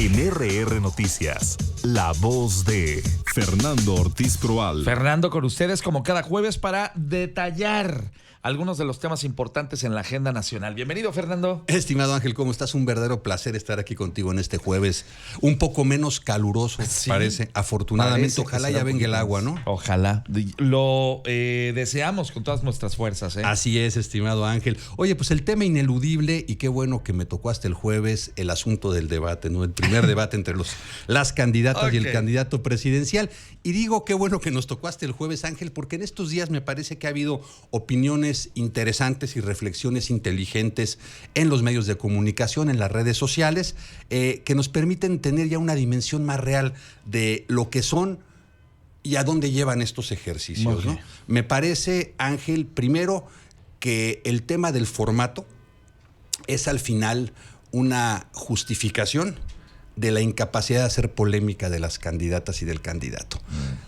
En RR Noticias, la voz de Fernando Ortiz Proal. Fernando con ustedes como cada jueves para detallar algunos de los temas importantes en la agenda nacional. Bienvenido, Fernando. Estimado Ángel, ¿cómo estás? Un verdadero placer estar aquí contigo en este jueves. Un poco menos caluroso, sí, parece. Afortunadamente, parece ojalá ya venga el agua, ¿no? Ojalá. Lo deseamos con todas nuestras fuerzas, ¿eh? Así es, estimado Ángel. Oye, pues el tema ineludible, y qué bueno que me tocó hasta el jueves, el asunto del debate, ¿no? El primer debate entre las candidatas y el candidato presidencial. Y digo qué bueno que nos tocó hasta el jueves, Ángel, porque en estos días me parece que ha habido opiniones interesantes y reflexiones inteligentes en los medios de comunicación, en las redes sociales, que nos permiten tener ya una dimensión más real de lo que son y a dónde llevan estos ejercicios, ¿no? Me parece, Ángel, primero que el tema del formato es al final una justificación de la incapacidad de hacer polémica de las candidatas y del candidato.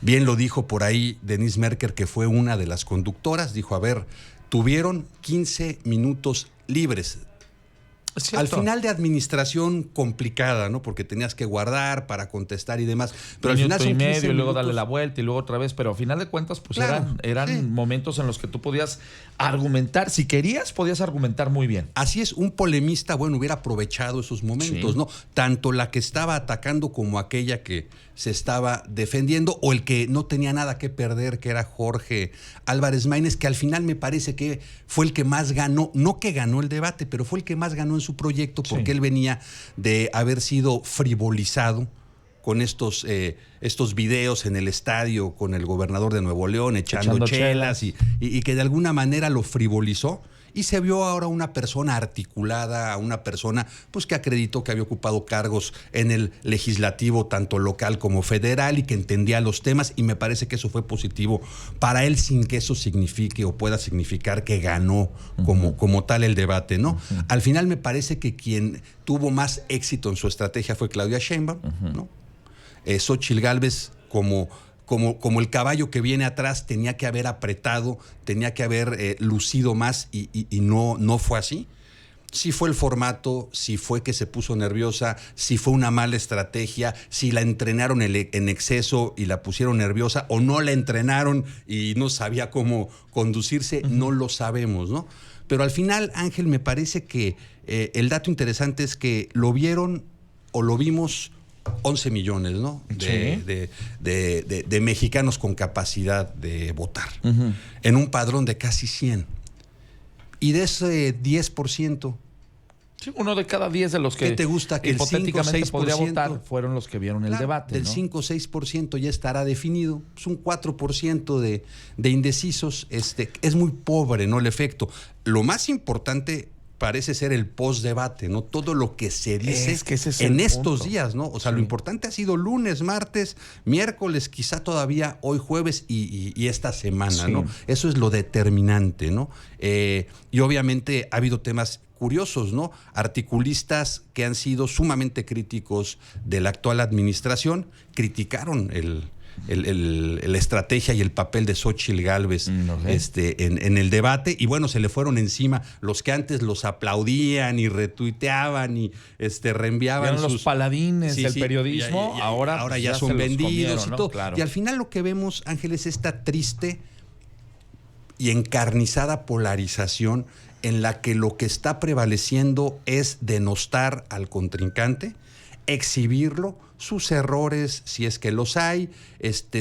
Bien lo dijo por ahí Denise Merker, que fue una de las conductoras, dijo, a ver, tuvieron 15 minutos libres. Al final de administración complicada, ¿no? Porque tenías que guardar para contestar y demás. Pero al final son 15 minutos. Y luego darle la vuelta y luego otra vez. Pero al final de cuentas, pues claro, eran momentos en los que tú podías argumentar. Si querías, podías argumentar muy bien. Así es, un polemista, bueno, hubiera aprovechado esos momentos, ¿no? Tanto la que estaba atacando como aquella que se estaba defendiendo, o el que no tenía nada que perder, que era Jorge Álvarez Maínez, que al final me parece que fue el que más ganó, no que ganó el debate, pero fue el que más ganó en su proyecto, porque él venía de haber sido frivolizado con estos videos en el estadio con el gobernador de Nuevo León echando chelas y que de alguna manera lo frivolizó. Y se vio ahora una persona articulada, una persona pues que acreditó que había ocupado cargos en el legislativo, tanto local como federal, y que entendía los temas, y me parece que eso fue positivo para él, sin que eso signifique o pueda significar que ganó como tal el debate, ¿no? Al final me parece que quien tuvo más éxito en su estrategia fue Claudia Sheinbaum, ¿no? Xóchitl Gálvez como el caballo que viene atrás tenía que haber apretado, tenía que haber lucido más y no fue así. Si fue el formato, si fue que se puso nerviosa, si fue una mala estrategia, si la entrenaron en exceso y la pusieron nerviosa, o no la entrenaron y no sabía cómo conducirse, no lo sabemos, ¿no? Pero al final, Ángel, me parece que el dato interesante es que lo vieron o lo vimos 11 millones, ¿no? De mexicanos con capacidad de votar, en un padrón de casi 100. Y de ese 10%... Sí, uno de cada 10 de los que te gusta que hipotéticamente el 5, 6% podría votar fueron los que vieron el debate, del ¿no? 5 o 6% ya estará definido. Es un 4% de indecisos. Es muy pobre, ¿no? El efecto. Lo más importante parece ser el post-debate, ¿no? Todo lo que se dice en estos días, ¿no? O sea, lo importante ha sido lunes, martes, miércoles, quizá todavía hoy jueves y esta semana, ¿no? Eso es lo determinante, ¿no? Y obviamente ha habido temas curiosos, ¿no? Articulistas que han sido sumamente críticos de la actual administración, criticaron la estrategia y el papel de Xóchitl Gálvez en el debate, y bueno, se le fueron encima los que antes los aplaudían y retuiteaban y reenviaban los paladines del periodismo, ahora ya son vendidos comieron, y todo, ¿no? Claro. Y al final lo que vemos, Ángel, es esta triste y encarnizada polarización en la que lo que está prevaleciendo es denostar al contrincante, exhibirlo, sus errores si es que los hay,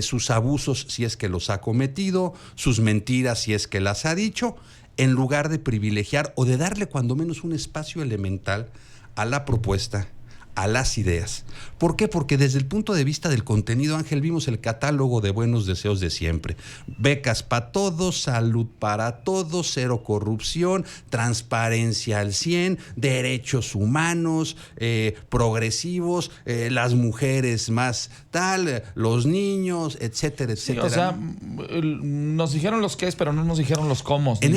sus abusos si es que los ha cometido, sus mentiras si es que las ha dicho, en lugar de privilegiar o de darle cuando menos un espacio elemental a la propuesta, a las ideas. ¿Por qué? Porque desde el punto de vista del contenido, Ángel, vimos el catálogo de buenos deseos de siempre. Becas para todos, salud para todos, cero corrupción, transparencia al 100, derechos humanos, progresivos, las mujeres más tal, los niños, etcétera, etcétera. Sí, o sea, nos dijeron los qués, pero no nos dijeron los cómo, ni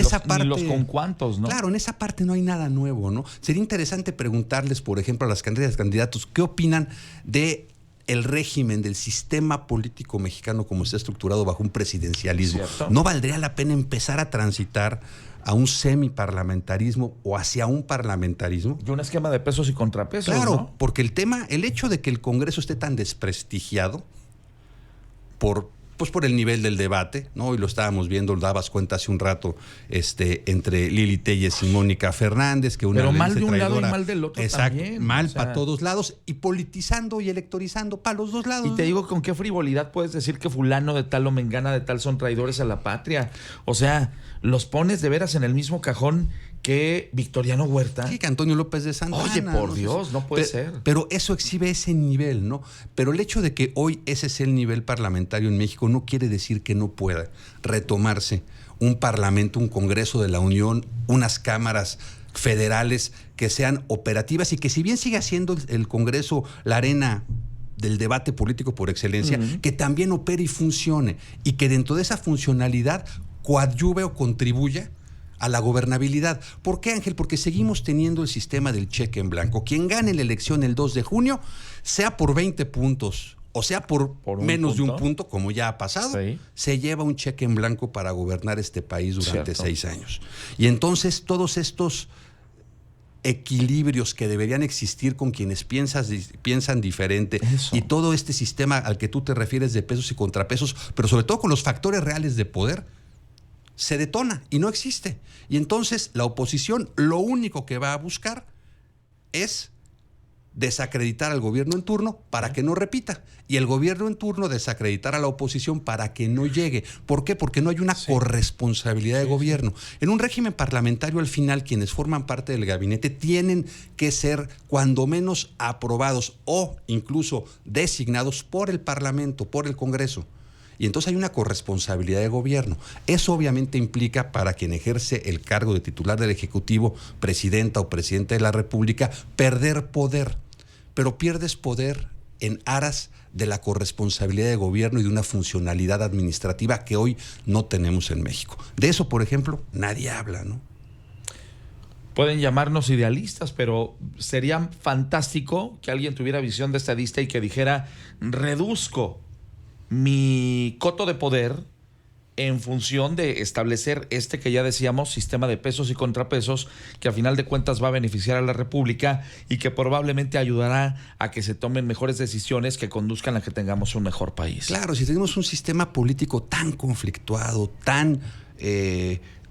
los con cuántos, ¿no? Claro, en esa parte no hay nada nuevo, ¿no? Sería interesante preguntarles, por ejemplo, a las candidatos, ¿qué opinan de el régimen del sistema político mexicano como está estructurado bajo un presidencialismo, ¿cierto? ¿no valdría la pena empezar a transitar a un semiparlamentarismo o hacia un parlamentarismo? Y un esquema de pesos y contrapesos, Claro, ¿no? porque el hecho de que el Congreso esté tan desprestigiado por el nivel del debate, ¿no? Y lo estábamos viendo, lo dabas cuenta hace un rato, entre Lili Téllez y Mónica Fernández, que una pero le mal dice de un lado y traidora. mal del otro. Exacto, también. mal O sea, para todos lados y politizando y electorizando para los dos lados. y te digo, ¿con qué frivolidad puedes decir que fulano de tal o mengana de tal son traidores a la patria? O sea, los pones de veras en el mismo cajón que Victoriano Huerta. Sí, que Antonio López de Santana. Oye, por Dios, no puede ser. Pero eso exhibe ese nivel, ¿no? Pero el hecho de que hoy ese es el nivel parlamentario en México no quiere decir que no pueda retomarse un parlamento, un Congreso de la Unión, unas cámaras federales que sean, y que si bien siga siendo el Congreso la arena del debate político por excelencia, que también opere y funcione, y que dentro de esa funcionalidad coadyuve o contribuya a la gobernabilidad. ¿Por qué, Ángel? Porque seguimos teniendo el sistema del cheque en blanco. Quien gane la elección el 2 de junio, sea por 20 puntos o sea por menos de un punto, como ya ha pasado, sí, se lleva un cheque en blanco para gobernar este país durante cierto, 6 años. Y entonces todos estos equilibrios que deberían existir con quienes piensan diferente, eso, y todo este sistema al que tú te refieres de pesos y contrapesos, pero sobre todo con los factores reales de poder, se detona y no existe. Y entonces la oposición lo único que va a buscar es desacreditar al gobierno en turno para que no repita, y el gobierno en turno desacreditar a la oposición para que no llegue. ¿Por qué? Porque no hay una corresponsabilidad de gobierno. En un régimen parlamentario, al final, quienes forman parte del gabinete tienen que ser cuando menos aprobados o incluso designados por el Parlamento, por el Congreso. Y entonces hay una corresponsabilidad de gobierno. Eso obviamente implica, para quien ejerce el cargo de titular del Ejecutivo, presidenta o presidente de la República, perder poder. Pero pierdes poder en aras de la corresponsabilidad de gobierno y de una funcionalidad administrativa que hoy no tenemos en México. De eso, por ejemplo, nadie habla, ¿no? Pueden llamarnos idealistas, pero sería fantástico que alguien tuviera visión de estadista y que dijera: reduzco mi coto de poder en función de establecer que ya decíamos, sistema de pesos y contrapesos, que a final de cuentas va a beneficiar a la República y que probablemente ayudará a que se tomen mejores decisiones que conduzcan a que tengamos un mejor país. Claro, si tenemos un sistema político tan conflictuado, tan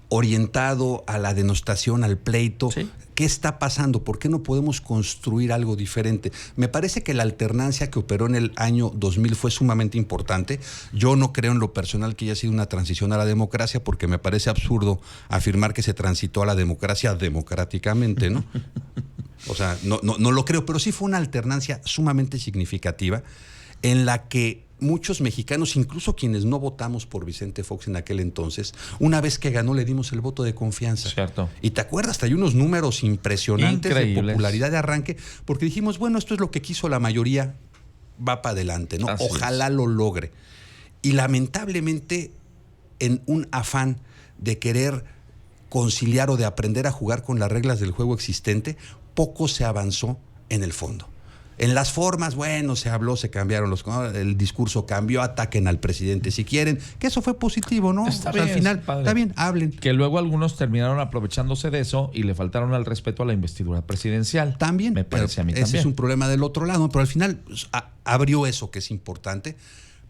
orientado a la denostación, al pleito, ¿sí? ¿Qué está pasando? ¿Por qué no podemos construir algo diferente? Me parece que la alternancia que operó en el año 2000 fue sumamente importante. Yo no creo en lo personal que haya sido una transición a la democracia, porque me parece absurdo afirmar que se transitó a la democracia democráticamente, ¿no? O sea, no lo creo, pero sí fue una alternancia sumamente significativa en la que muchos mexicanos, incluso quienes no votamos por Vicente Fox en aquel entonces, una vez que ganó le dimos el voto de confianza. Cierto. Y te acuerdas, hay unos números impresionantes increíbles, de popularidad de arranque, porque dijimos, bueno, esto es lo que quiso la mayoría, va para adelante, ¿no? Así ojalá es. Lo logre. Y lamentablemente, en un afán de querer conciliar o de aprender a jugar con las reglas del juego existente, poco se avanzó en el fondo. En las formas, bueno, se habló, se cambiaron el discurso cambió, ataquen al presidente si quieren, que eso fue positivo, ¿no? Está bien, al final, está bien, hablen. Que luego algunos terminaron aprovechándose de eso y le faltaron al respeto a la investidura presidencial. También, me parece a mí ese también. es un problema del otro lado, pero al final abrió eso, que es importante,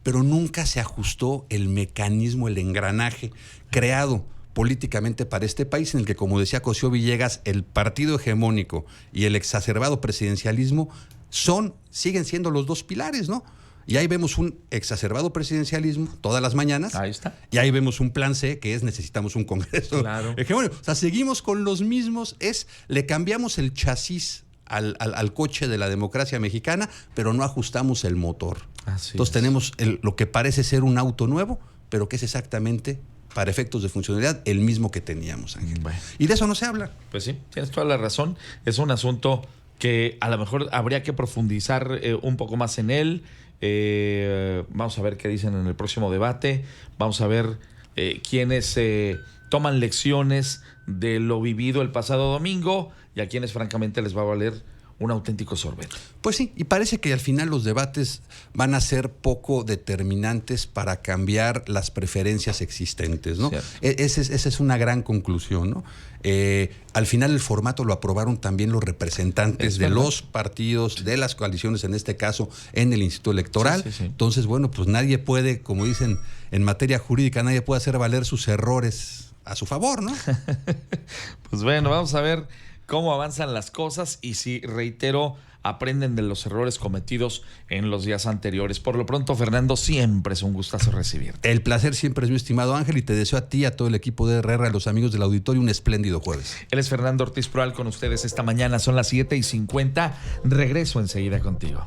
pero nunca se ajustó el mecanismo, el engranaje creado políticamente para este país, en el que, como decía Cosío Villegas, el partido hegemónico y el exacerbado presidencialismo siguen siendo los dos pilares, ¿no? Y ahí vemos un exacerbado presidencialismo todas las mañanas. Ahí está. Y ahí vemos un plan C, que es necesitamos un Congreso hegemónico. O sea, seguimos con los mismos, le cambiamos el chasis al coche de la democracia mexicana, pero no ajustamos el motor. Entonces tenemos lo que parece ser un auto nuevo, pero que es exactamente, para efectos de funcionalidad, el mismo que teníamos, Ángel. Bueno. Y de eso no se habla. Pues sí, tienes toda la razón. Es un asunto que a lo mejor habría que profundizar un poco más en él. Vamos a ver qué dicen en el próximo debate. Vamos a ver quiénes toman lecciones de lo vivido el pasado domingo y a quienes francamente les va a valer un auténtico sorbete. Pues sí, y parece que al final los debates van a ser poco determinantes para cambiar las preferencias existentes, ¿no? Esa es una gran conclusión, ¿no? Al final el formato lo aprobaron también los representantes de los partidos, de las coaliciones, en este caso en el Instituto Electoral. Sí. Entonces, bueno, pues nadie puede, como dicen en materia jurídica, nadie puede hacer valer sus errores a su favor, ¿no? Pues bueno, vamos a ver cómo avanzan las cosas y si, reitero, aprenden de los errores cometidos en los días anteriores. Por lo pronto, Fernando, siempre es un gustazo recibirte. El placer siempre es mi estimado Ángel, y te deseo a ti y a todo el equipo de RR, a los amigos del auditorio, un espléndido jueves. Él es Fernando Ortiz Proal con ustedes esta mañana. Son las 7:50. Regreso enseguida contigo.